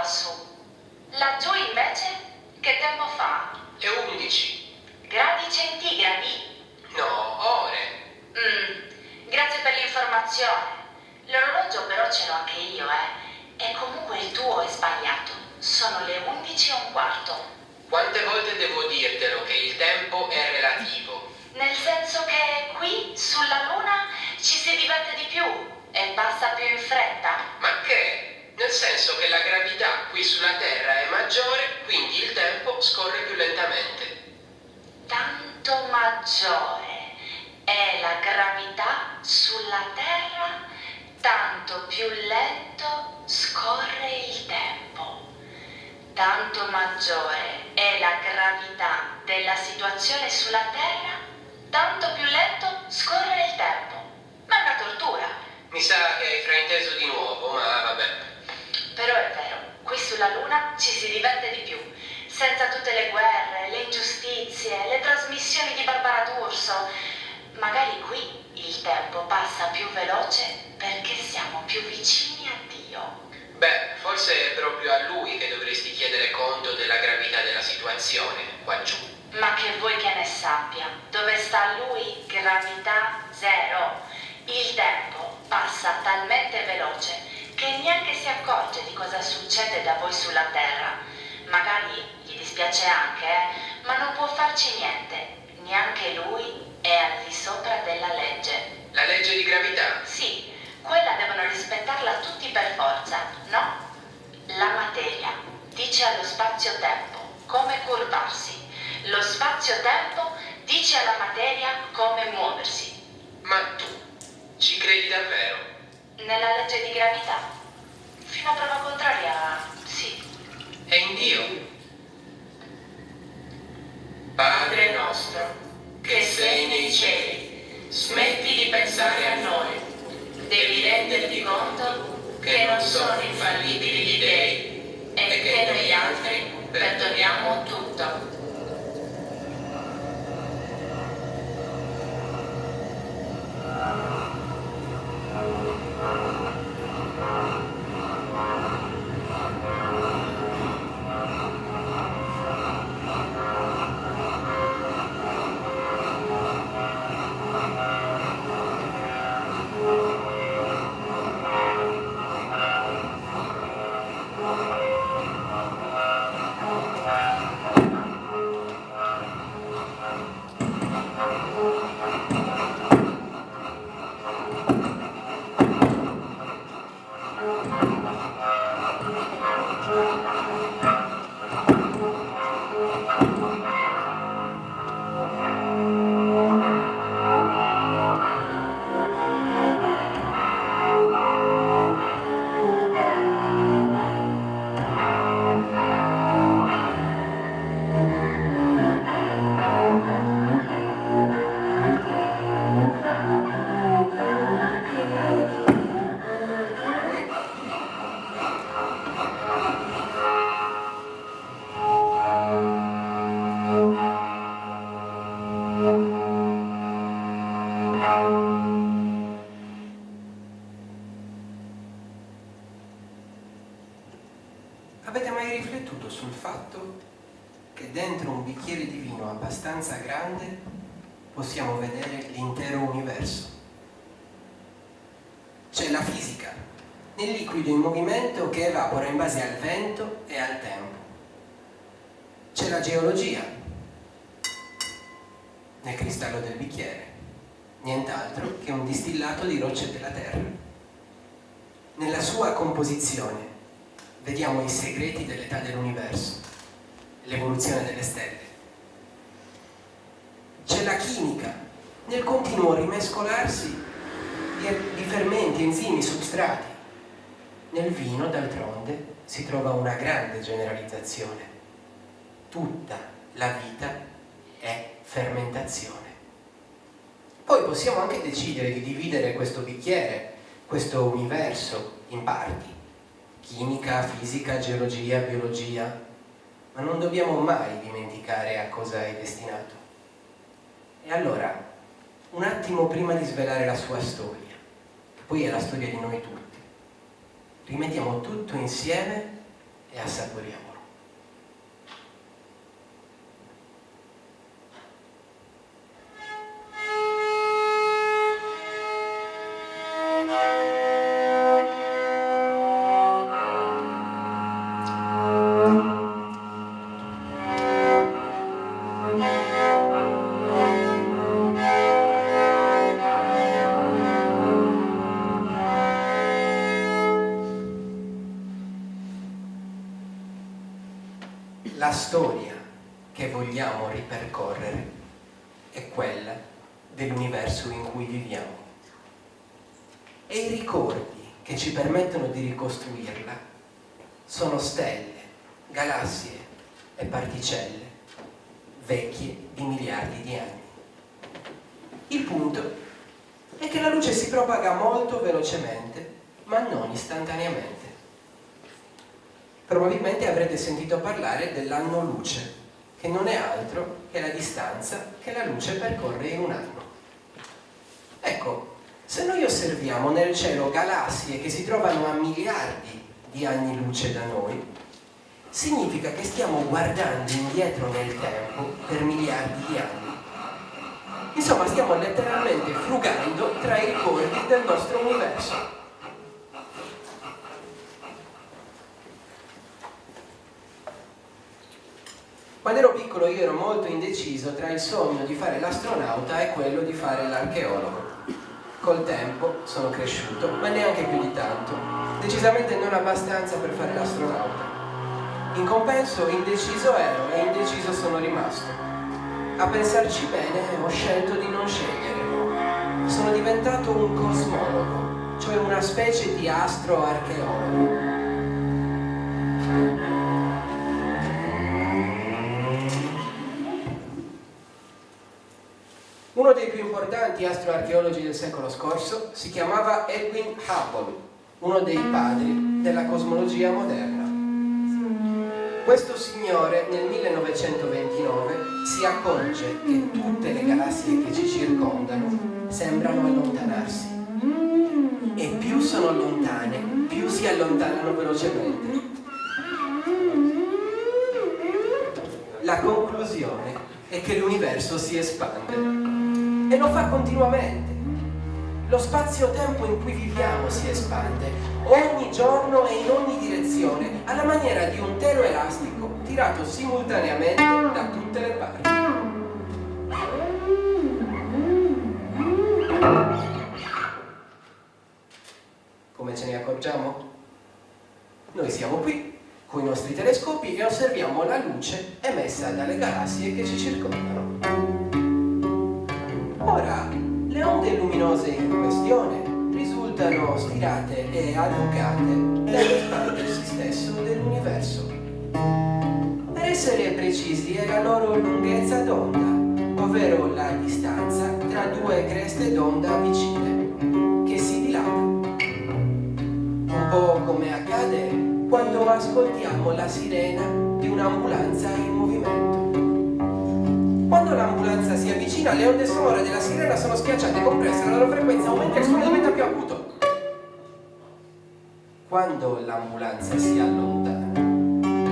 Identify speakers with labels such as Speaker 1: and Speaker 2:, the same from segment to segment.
Speaker 1: quassù. Laggiù invece che tempo fa?
Speaker 2: È 11.
Speaker 1: Gradi centigradi?
Speaker 2: No, ore.
Speaker 1: Grazie per l'informazione. L'orologio però ce l'ho anche io, E comunque il tuo è sbagliato. Sono le 11:15.
Speaker 2: Quante volte devo dirtelo che il tempo è relativo?
Speaker 1: Nel senso che qui, sulla Luna, ci si diverte di più e passa più in fretta?
Speaker 2: Ma che? Nel senso che la gravità qui sulla Terra è maggiore, quindi il tempo scorre più lentamente.
Speaker 1: Tanto maggiore è la gravità sulla Terra, tanto più lento scorre il tempo. Tanto maggiore è la gravità della situazione sulla Terra, tanto più lento scorre il tempo. Ma è una tortura.
Speaker 2: Mi sa che hai frainteso di nuovo, ma vabbè.
Speaker 1: Però è vero, qui sulla Luna ci si diverte di più, senza tutte le guerre, le ingiustizie, le trasmissioni di Barbara D'Urso. Magari qui il tempo passa più veloce perché siamo più vicini a Dio.
Speaker 2: Beh, forse è proprio a lui che dovresti chiedere conto della gravità della situazione, qua giù.
Speaker 1: Ma che vuoi che ne sappia? Dove sta lui? Gravità zero. Il tempo passa talmente veloce che neanche si accorge di cosa succede da voi sulla Terra. Magari gli dispiace anche, ma non può farci niente. Neanche lui è al di sopra della legge.
Speaker 2: La legge di gravità?
Speaker 1: Sì, quella devono rispettarla tutti per forza, no? La materia dice allo spazio-tempo come curvarsi. Lo spazio-tempo dice alla materia come muoversi.
Speaker 2: Ma tu ci credi davvero?
Speaker 1: Nella legge di gravità? Fino a prova contraria, sì.
Speaker 2: È in Dio.
Speaker 3: Padre nostro, che sei nei cieli, smetti di pensare a noi. Devi renderti conto che non sono infallibili gli dèi e che noi altri perdoniamo tutto.
Speaker 4: Avete mai riflettuto sul fatto che dentro un bicchiere di vino abbastanza grande possiamo vedere l'intero universo? C'è la fisica, nel liquido in movimento che evapora in base al vento e al tempo. C'è la geologia, nel cristallo del bicchiere, nient'altro che un distillato di rocce della Terra. Nella sua composizione vediamo i segreti dell'età dell'universo, l'evoluzione delle stelle. C'è la chimica, nel continuo rimescolarsi di fermenti, enzimi, substrati. Nel vino, d'altronde, si trova una grande generalizzazione. Tutta la vita è fermentazione. Poi possiamo anche decidere di dividere questo bicchiere, questo universo, in parti. Chimica, fisica, geologia, biologia, ma non dobbiamo mai dimenticare a cosa è destinato. E allora, un attimo prima di svelare la sua storia, che poi è la storia di noi tutti, rimettiamo tutto insieme e assaporiamolo. La storia che vogliamo ripercorrere è quella dell'universo in cui viviamo. E i ricordi che ci permettono di ricostruirla sono stelle, galassie e particelle vecchie di miliardi di anni. Il punto è che la luce si propaga molto velocemente, ma non istantaneamente. Probabilmente avrete sentito parlare dell'anno luce, che non è altro che la distanza che la luce percorre in un anno. Ecco, se noi osserviamo nel cielo galassie che si trovano a miliardi di anni luce da noi, significa che stiamo guardando indietro nel tempo per miliardi di anni. Insomma, stiamo letteralmente frugando tra i ricordi del nostro universo. Quando ero piccolo io ero molto indeciso tra il sogno di fare l'astronauta e quello di fare l'archeologo. Col tempo sono cresciuto, ma neanche più di tanto. Decisamente non abbastanza per fare l'astronauta. In compenso indeciso ero e indeciso sono rimasto. A pensarci bene ho scelto di non scegliere. Sono diventato un cosmologo, cioè una specie di astroarcheologo. Uno dei più importanti astroarcheologi del secolo scorso si chiamava Edwin Hubble, uno dei padri della cosmologia moderna. Questo signore nel 1929 si accorge che tutte le galassie che ci circondano sembrano allontanarsi. E più sono lontane, più si allontanano velocemente. La conclusione è che l'universo si espande. E lo fa continuamente. Lo spazio-tempo in cui viviamo si espande, ogni giorno e in ogni direzione, alla maniera di un telo elastico tirato simultaneamente da tutte le parti. Come ce ne accorgiamo? Noi siamo qui, con i nostri telescopi, e osserviamo la luce emessa dalle galassie che ci circondano. Ora, le onde luminose in questione risultano stirate e allungate dall'espandersi stesso dell'universo. Per essere precisi è la loro lunghezza d'onda, ovvero la distanza tra due creste d'onda vicine, che si dilata. Un po' come accade quando ascoltiamo la sirena di un'ambulanza in movimento. Quando l'ambulanza si avvicina, le onde sonore della sirena sono schiacciate, compresse, la loro frequenza aumenta e il suono diventa più acuto. Quando l'ambulanza si allontana,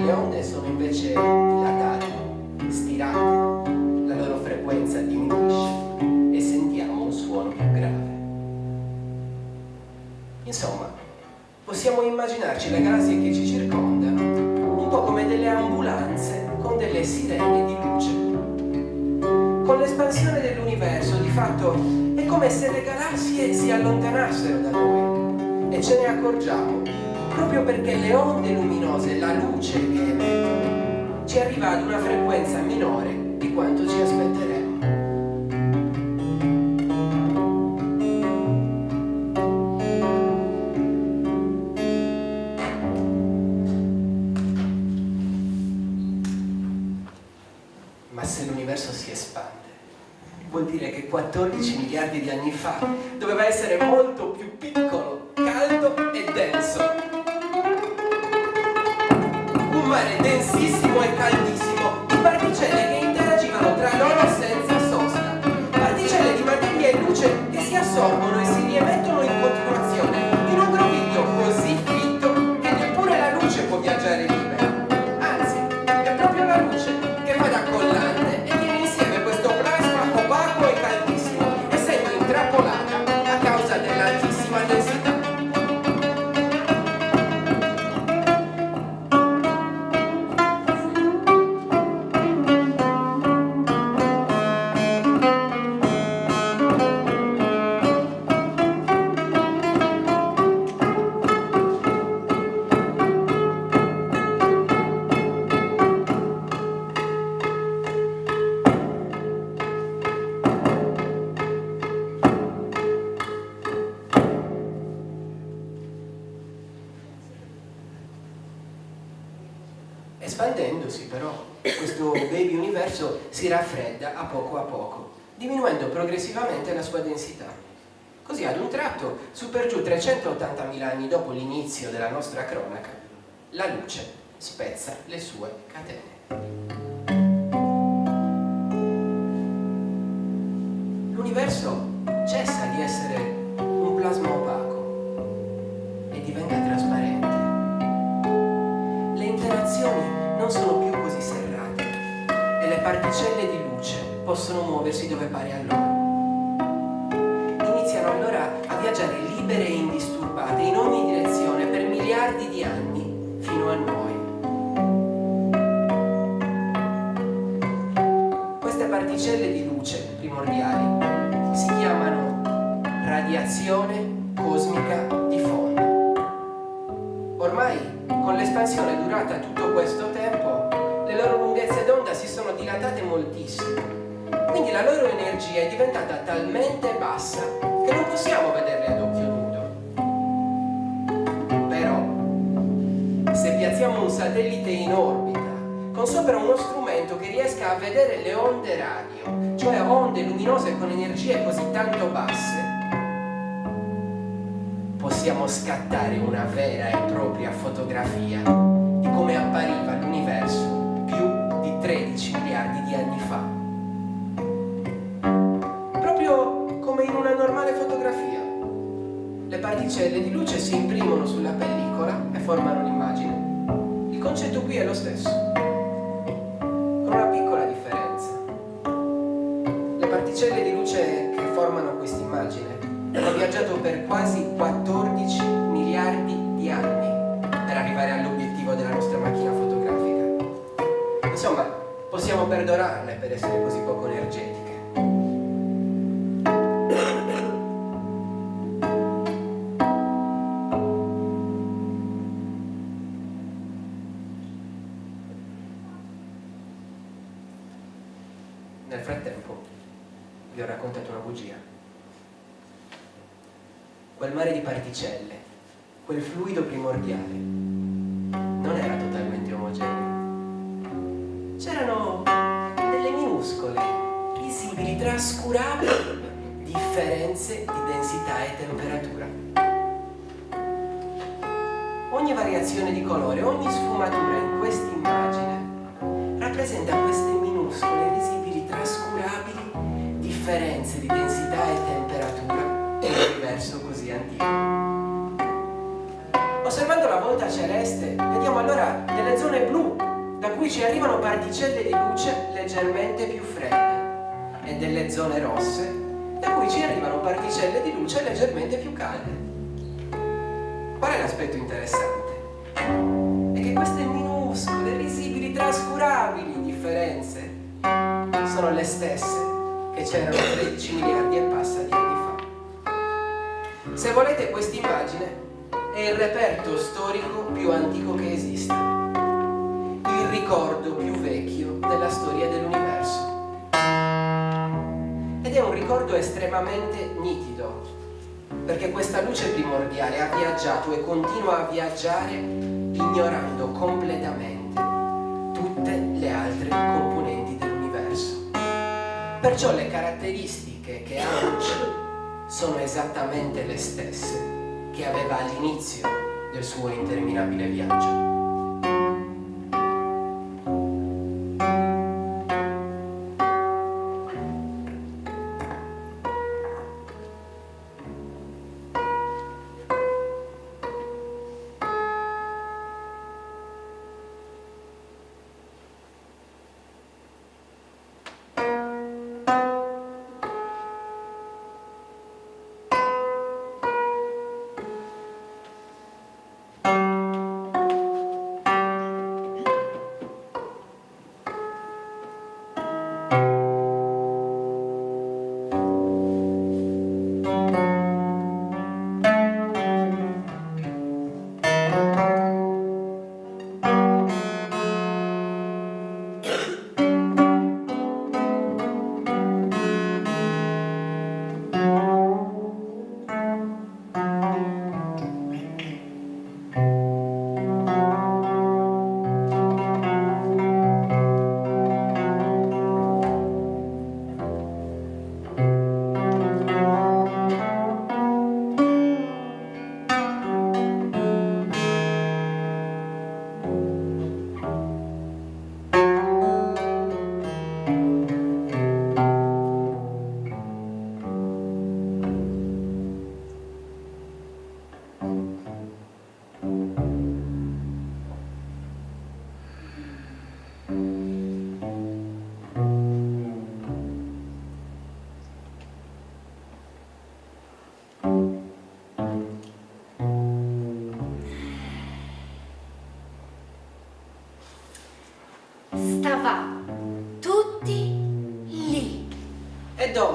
Speaker 4: le onde sono invece dilatate, stirate, la loro frequenza diminuisce e sentiamo un suono più grave. Insomma, possiamo immaginarci le galassie che ci circondano un po' come delle ambulanze con delle sirene di luce. Con l'espansione dell'universo, di fatto, è come se le galassie si allontanassero da noi e ce ne accorgiamo proprio perché le onde luminose, la luce che emettono, ci arriva ad una frequenza minore di quanto ci aspetteremmo. Ma se l'universo si espande, vuol dire che 14 miliardi di anni fa doveva essere molto più piccolo, caldo e denso. Un mare densissimo e caldissimo, di particelle che interagivano tra loro senza sosta. Particelle di materia e luce che si assorbono e si riemettono in continuazione, in un groviglio così fitto che neppure la luce può viaggiare libera. Espandendosi però, questo baby universo si raffredda a poco, diminuendo progressivamente la sua densità. Così ad un tratto, su per giù 380.000 anni dopo l'inizio della nostra cronaca, la luce spezza le sue catene. L'universo cessa di essere un plasma opaco e diventa trasparente. Le interazioni non sono più così serrate e le particelle di luce possono muoversi dove pare a loro. Iniziano allora a viaggiare libere e indisturbate in ogni direzione per miliardi di anni fino a noi. Queste particelle di luce primordiali si chiamano radiazione cosmica di fondo. Ormai, con l'espansione durata tutto questo tempo, le loro lunghezze d'onda si sono dilatate moltissimo. Quindi la loro energia è diventata talmente bassa che non possiamo vederle ad occhio nudo. Però, se piazziamo un satellite in orbita con sopra uno strumento che riesca a vedere le onde radio, cioè onde luminose con energie così tanto basse, possiamo scattare una vera e propria fotografia di come appariva l'universo più di 13 miliardi di anni fa. Proprio come in una normale fotografia. Le particelle di luce si imprimono sulla pellicola e formano l'immagine. Il concetto qui è lo stesso, con una piccola differenza. Le particelle di luce che formano questa immagine hanno viaggiato per quasi 14 miliardi di anni per arrivare all'obiettivo della nostra macchina fotografica. Insomma, possiamo perdonarle per essere così poco energetiche. Nel frattempo, vi ho raccontato una bugia. Quel mare di particelle, quel fluido primordiale, non era totalmente omogeneo. C'erano delle minuscole, visibili, trascurabili differenze di densità e temperatura. Ogni variazione di colore, ogni sfumatura in questa immagine rappresenta queste minuscole, visibili, trascurabili differenze di densità e temperatura in un universo così antico. Osservando la volta celeste, vediamo allora delle zone blu da cui ci arrivano particelle di luce leggermente più fredde e delle zone rosse da cui ci arrivano particelle di luce leggermente più calde. Qual è l'aspetto interessante? È che queste minuscole, visibili, trascurabili differenze sono le stesse che c'erano 13 miliardi e passa di anni fa. Se volete, quest'immagine è il reperto storico più antico che esista, il ricordo più vecchio della storia dell'universo. Ed è un ricordo estremamente nitido, perché questa luce primordiale ha viaggiato e continua a viaggiare ignorando completamente tutte le altre componenti dell'universo. Perciò le caratteristiche che ha luce sono esattamente le stesse che aveva all'inizio del suo interminabile viaggio.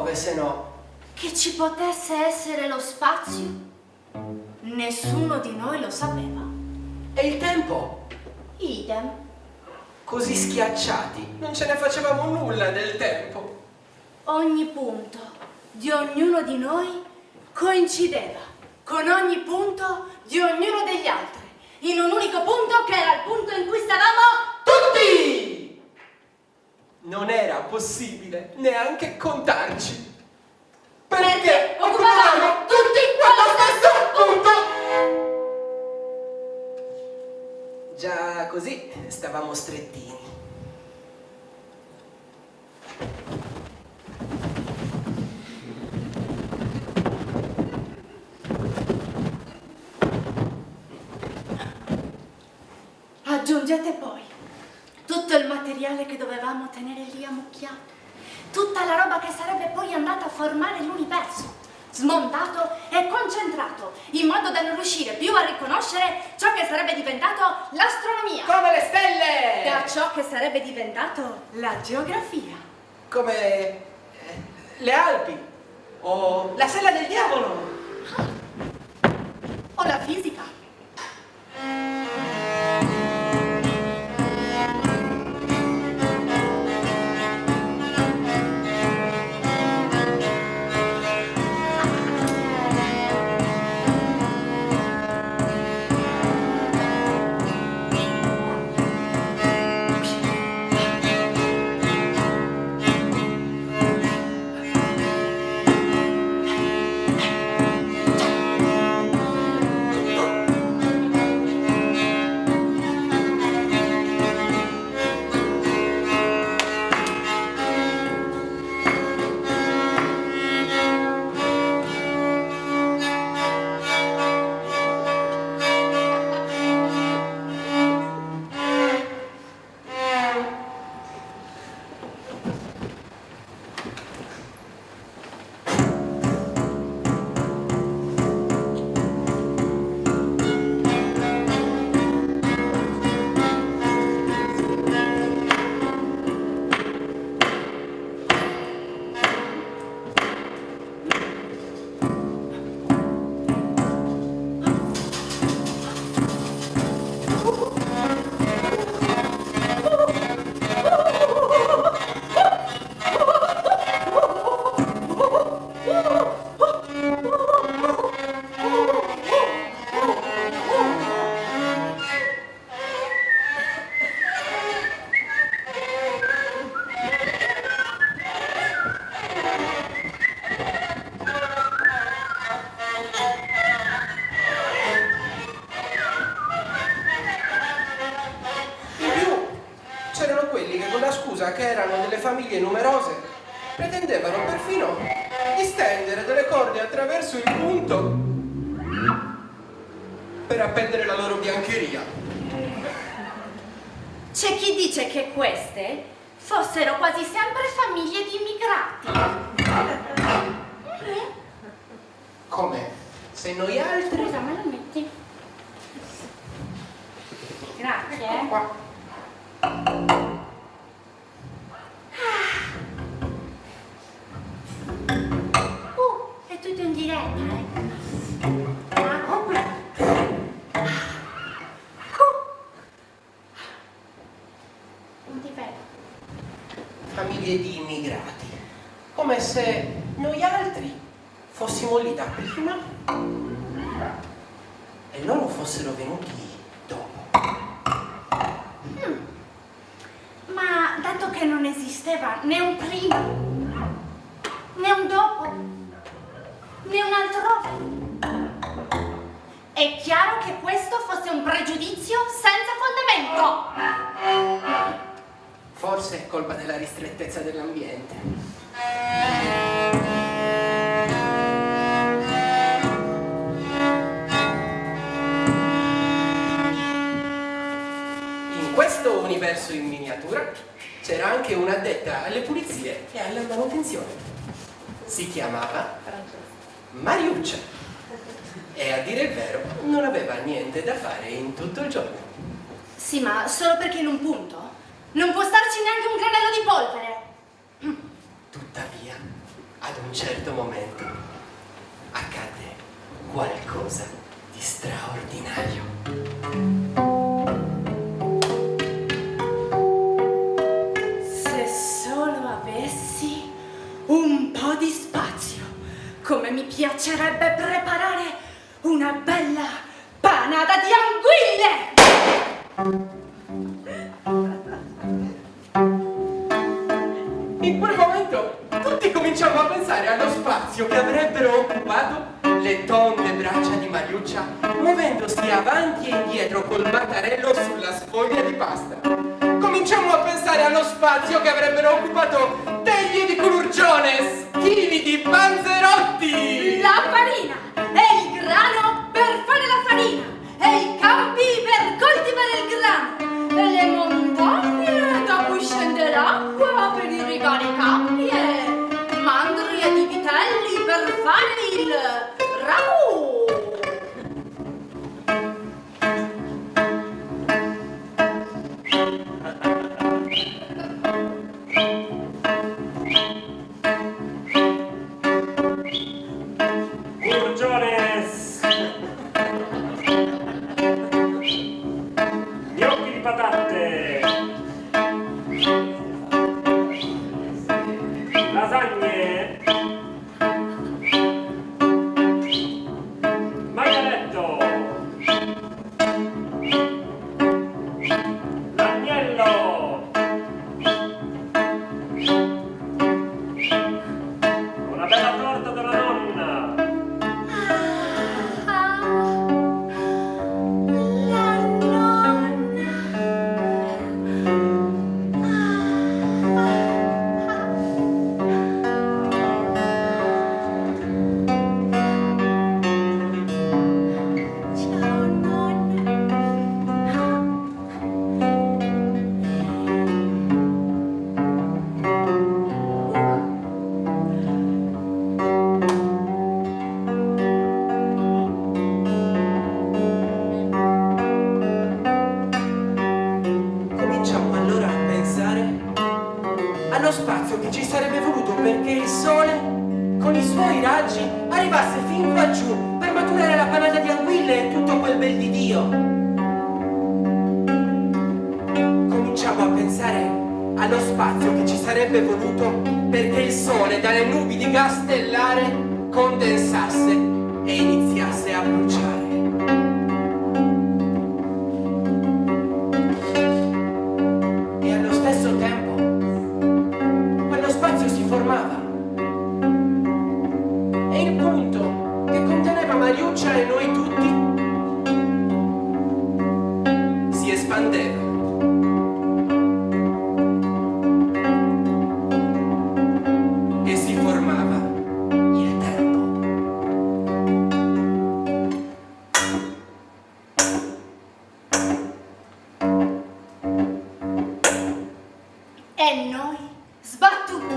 Speaker 4: dove se no?
Speaker 5: Che ci potesse essere lo spazio? Nessuno di noi lo sapeva.
Speaker 4: E il tempo?
Speaker 5: Idem.
Speaker 4: Così schiacciati, non ce ne facevamo nulla del tempo.
Speaker 5: Ogni punto di ognuno di noi coincideva con ogni punto di ognuno degli altri, in un unico punto che era il punto in cui stavamo
Speaker 4: Tutti! Non era possibile neanche contarci. Perché occupavamo tutti quello stesso punto! Già così stavamo strettini.
Speaker 5: Aggiungete poi tutto il materiale che dovevamo tenere lì ammucchiato, tutta la roba che sarebbe poi andata a formare l'universo, smontato e concentrato, in modo da non riuscire più a riconoscere ciò che sarebbe diventato l'astronomia.
Speaker 4: Come le stelle!
Speaker 5: Da ciò che sarebbe diventato la geografia.
Speaker 4: Come le Alpi o la sella del diavolo.
Speaker 5: O la fisica.
Speaker 4: Che erano delle famiglie numerose, pretendevano perfino di stendere delle corde attraverso il punto per appendere la loro biancheria.
Speaker 5: C'è chi dice che queste fossero quasi sempre famiglie di immigrati.
Speaker 4: Come? Se noi altri...
Speaker 5: Scusa, me lo metti? Grazie.
Speaker 4: Ecco qua.
Speaker 5: È tutto in diretta, Non ti vedo.
Speaker 4: Famiglie di immigrati. Come se noi altri fossimo lì da prima e loro fossero venuti dopo.
Speaker 5: Ma dato che non esisteva né un prima, né un dopo, né un altrove, è chiaro che questo fosse un pregiudizio senza fondamento.
Speaker 4: Forse è colpa della ristrettezza dell'ambiente. In questo universo in miniatura c'era anche un'addetta alle pulizie e alla manutenzione. Si chiamava Mariuccia e, a dire il vero, non aveva niente da fare in tutto il giorno.
Speaker 5: Sì, ma solo perché in un punto non può starci neanche un granello di polvere.
Speaker 4: Tuttavia, ad un certo momento accadde qualcosa di straordinario.
Speaker 5: Se solo avessi un po' di spazio, come mi piacerebbe preparare una bella panata di anguille!
Speaker 4: In quel momento tutti cominciamo a pensare allo spazio che avrebbero occupato le tonde braccia di Mariuccia, muovendosi avanti e indietro col mattarello sulla sfoglia di pasta. Cominciamo a pensare allo spazio che avrebbero occupato teglie di culurgiones, chili di panzerotti,
Speaker 5: La farina e il grano per fare la farina e i campi per coltivare il grano e le montagne da cui scende l'acqua per irrigare i campi e mandrie di vitelli per fare il ragù.
Speaker 6: Culurgiones! Gnocchi di patate! Lasagne! Maialetto! L'agnello! Una bella torta della nonna!
Speaker 5: La nonna. Ciao
Speaker 4: Cominciamo allora a pensare allo spazio che ci sarebbe voluto perché il sole, con i suoi raggi, arrivasse fin qua giù per maturare la panata di anguille e tutto quel bel di Dio. Cominciamo a pensare allo spazio che ci sarebbe voluto perché il sole dalle nubi di gas stellare condensasse e iniziasse a bruciare. E allo stesso tempo quello spazio si formava e il punto che conteneva Mariuccia e noi tutti si espandeva. E si formava il tempo.
Speaker 5: E noi, sbattuti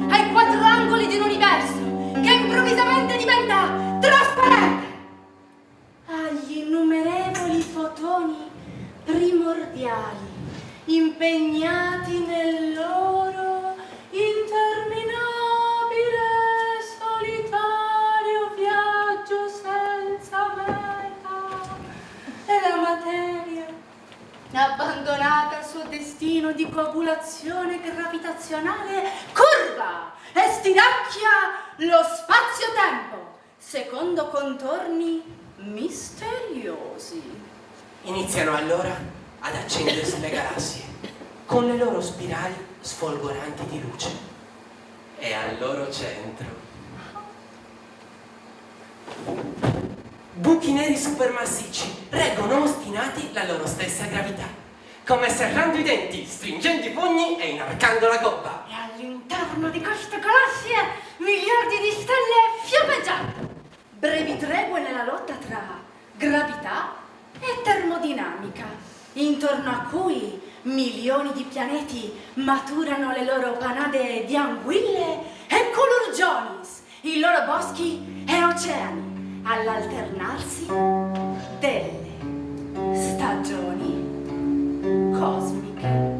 Speaker 5: ai quattro angoli di un universo che improvvisamente diventa trasparente, agli innumerevoli fotoni primordiali impegnati nel loro interminabile solitario viaggio senza meta, e la materia, abbandonata al suo destino di coagulazione gravitazionale, curva e stiracchia lo spazio-tempo secondo contorni misteriosi.
Speaker 4: Iniziano allora ad accendersi le galassie con le loro spirali sfolgoranti di luce e al loro centro buchi neri supermassicci reggono ostinati la loro stessa gravità, come serrando i denti, stringendo i pugni e inarcando la gobba.
Speaker 5: E all'interno di queste galassie miliardi di stelle fiammeggianti, brevi tregue nella lotta tra gravità e termodinamica, intorno a cui milioni di pianeti maturano le loro panade di anguille e culurgionis, i loro boschi e oceani, all'alternarsi delle stagioni cosmiche.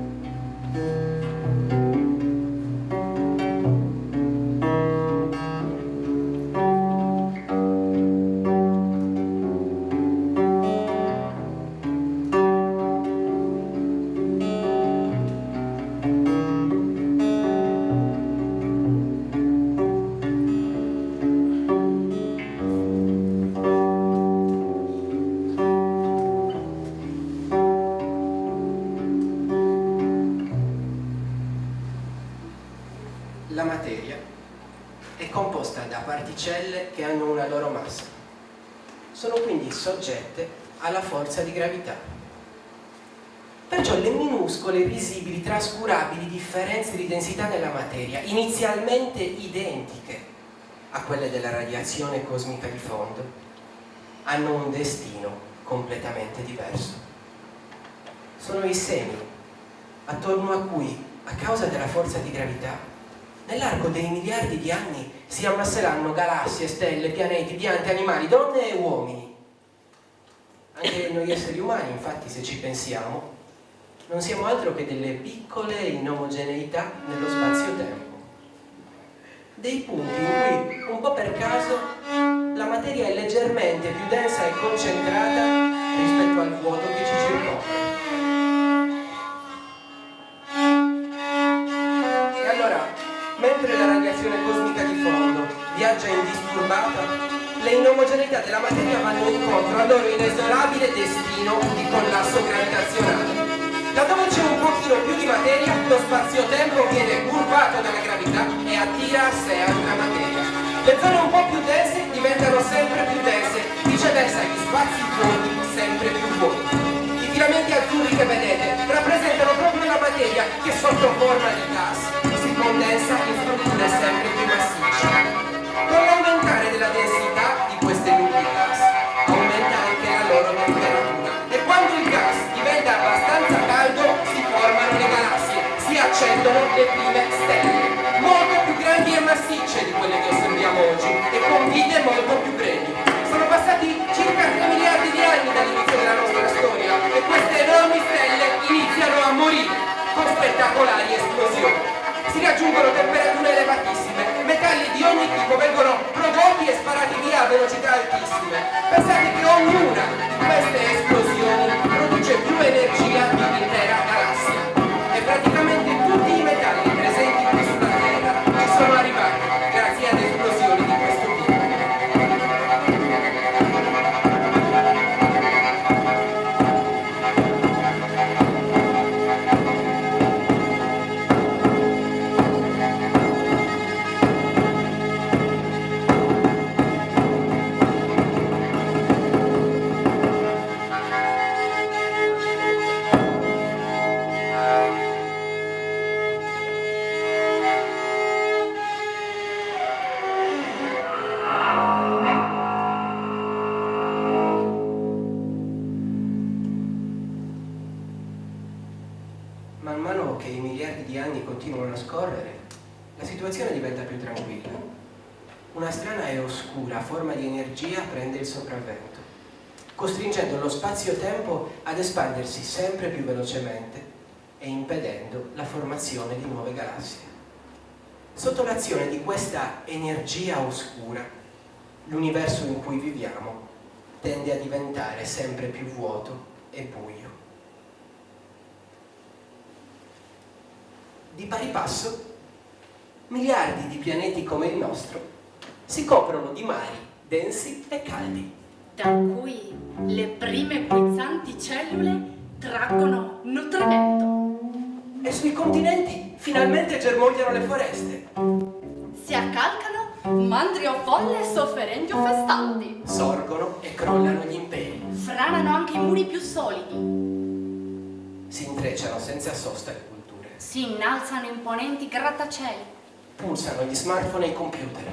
Speaker 4: particelle che hanno una loro massa. Sono quindi soggette alla forza di gravità. Perciò le minuscole, risibili, trascurabili differenze di densità della materia, inizialmente identiche a quelle della radiazione cosmica di fondo, hanno un destino completamente diverso. Sono i semi attorno a cui, a causa della forza di gravità, nell'arco dei miliardi di anni si ammasseranno galassie, stelle, pianeti, piante, animali, donne e uomini. Anche noi esseri umani, infatti, se ci pensiamo, non siamo altro che delle piccole inomogeneità nello spazio-tempo. Dei punti in cui, un po' per caso, la materia è leggermente più densa e concentrata rispetto al vuoto che ci circonda. E allora, mentre la radiazione cosmica di fondo viaggia indisturbata, le inomogeneità della materia vanno incontro al loro inesorabile destino di collasso gravitazionale. Laddove c'è un pochino più di materia, lo spazio-tempo viene curvato dalla gravità e attira a sé altra materia. Le zone un po' più dense diventano sempre più dense, viceversa gli spazi vuoti sempre più vuoti. I filamenti azzurri che vedete rappresentano proprio la materia che sotto forma di gas si condensa in strutture sempre più massicce. Con l'aumentare della densità di queste nubi gas, aumenta anche la loro temperatura. E quando il gas diventa abbastanza caldo, si formano le galassie, si accendono le prime stelle, molto più grandi e massicce di quelle che osserviamo oggi e con vite molto più brevi. Sono passati circa 3 miliardi di anni dall'inizio della nostra storia e queste enormi stelle iniziano a morire con spettacolari esplosioni. Si raggiungono temperature elevatissime, metalli di ogni tipo vengono prodotti e sparati via a velocità altissime. Pensate che ognuna di queste esplosioni produce più energia di un'intera galassia. E praticamente tutti i metalli presenti qui sulla Terra ci sono arrivati grazie ad esplosioni di questo tipo. Man mano che i miliardi di anni continuano a scorrere, la situazione diventa più tranquilla. Una strana e oscura forma di energia prende il sopravvento, costringendo lo spazio-tempo ad espandersi sempre più velocemente e impedendo la formazione di nuove galassie. Sotto l'azione di questa energia oscura, l'universo in cui viviamo tende a diventare sempre più vuoto e buio. Di pari passo, miliardi di pianeti come il nostro si coprono di mari densi e caldi,
Speaker 5: da cui le prime puzzanti cellule traggono nutrimento.
Speaker 4: e sui continenti finalmente germogliano le foreste,
Speaker 5: Si accalcano mandrio folle e sofferendio festanti.
Speaker 4: sorgono e crollano gli imperi,
Speaker 5: Franano anche i muri più solidi.
Speaker 4: si intrecciano senza sosta le culture,
Speaker 5: Si innalzano imponenti grattacieli,
Speaker 4: pulsano gli smartphone e i computer,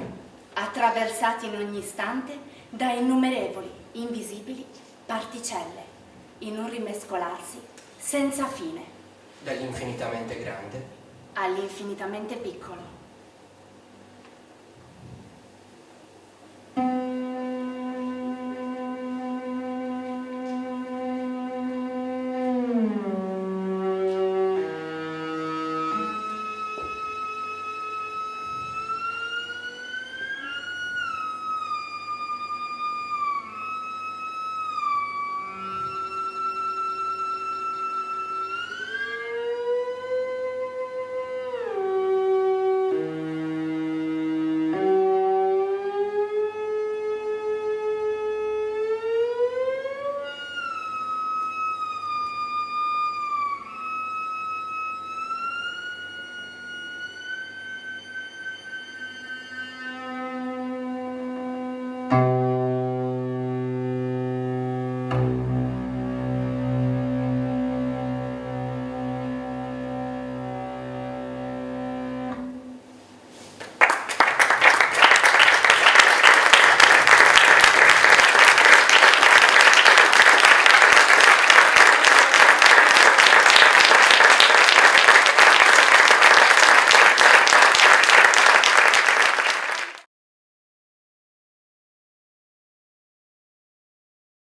Speaker 5: attraversati in ogni istante da innumerevoli, invisibili particelle, in un rimescolarsi senza fine
Speaker 4: dall'infinitamente grande
Speaker 5: all'infinitamente piccolo.